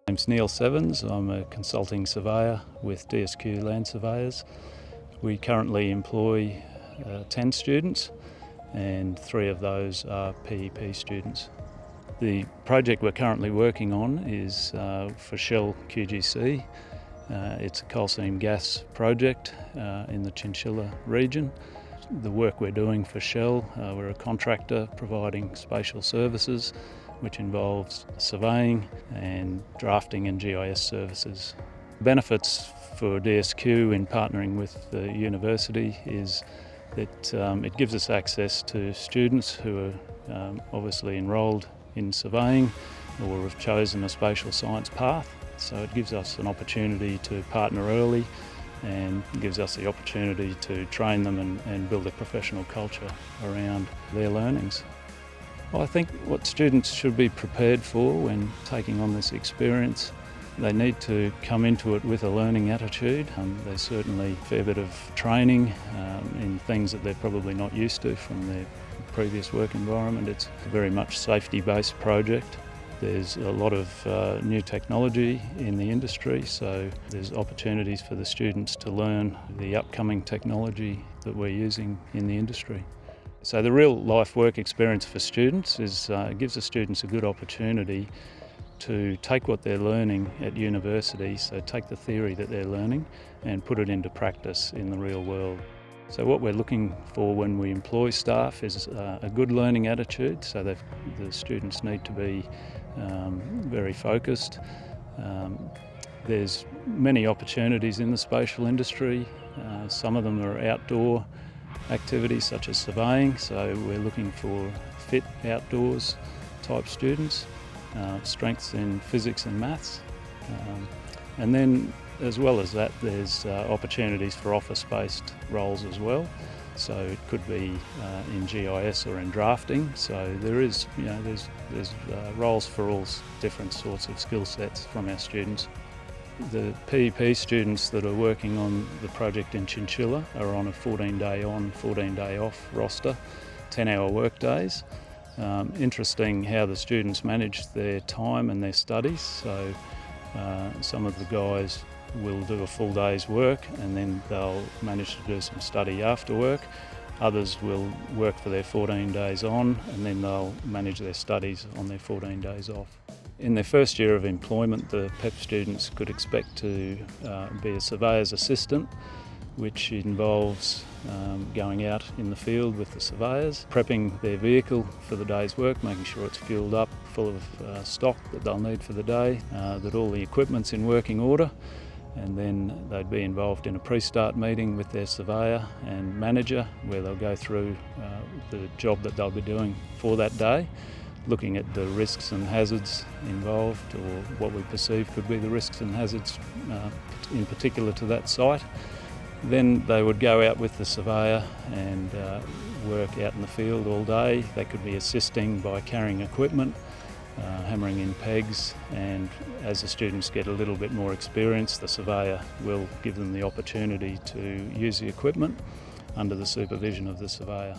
My name's Neil Sevens. I'm a consulting surveyor with DSQ Land Surveyors. We currently employ 10 students, and 3 of those are PEP students. The project we're currently working on is for Shell QGC. It's a coal seam gas project in the Chinchilla region. The work we're doing for Shell, we're a contractor providing spatial services, which involves surveying and drafting and GIS services. Benefits for DSQ in partnering with the university is that it gives us access to students who are obviously enrolled in surveying or have chosen a spatial science path. So it gives us an opportunity to partner early and gives us the opportunity to train them and build a professional culture around their learnings. Well, I think what students should be prepared for when taking on this experience, they need to come into it with a learning attitude. There's certainly a fair bit of training in things that they're probably not used to from their previous work environment. It's a very much safety-based project. There's a lot of new technology in the industry, so there's opportunities for the students to learn the upcoming technology that we're using in the industry. So the real life work experience for students is gives the students a good opportunity to take what they're learning at university, so take the theory that they're learning and put it into practice in the real world. So what we're looking for when we employ staff is a good learning attitude, so the students need to be very focused. There's many opportunities in the spatial industry. Some of them are outdoor activities such as surveying, so we're looking for fit outdoors type students, strengths in physics and maths, and then as well as that there's opportunities for office-based roles as well. So it could be in GIS or in drafting. So there's roles for all different sorts of skill sets from our students. The PEP students that are working on the project in Chinchilla are on a 14-day on, 14-day off roster, 10-hour work days. Interesting how the students manage their time and their studies. So some of the guys will do a full day's work and then they'll manage to do some study after work. Others will work for their 14 days on and then they'll manage their studies on their 14 days off. In their first year of employment, the PEP students could expect to be a surveyor's assistant, which involves going out in the field with the surveyors, prepping their vehicle for the day's work, making sure it's fueled up, full of stock that they'll need for the day, that all the equipment's in working order, and then they'd be involved in a pre-start meeting with their surveyor and manager where they'll go through the job that they'll be doing for that day, looking at the risks and hazards involved or what we perceive could be the risks and hazards in particular to that site. Then they would go out with the surveyor and work out in the field all day. They could be assisting by carrying equipment, hammering in pegs, and as the students get a little bit more experience, the surveyor will give them the opportunity to use the equipment under the supervision of the surveyor.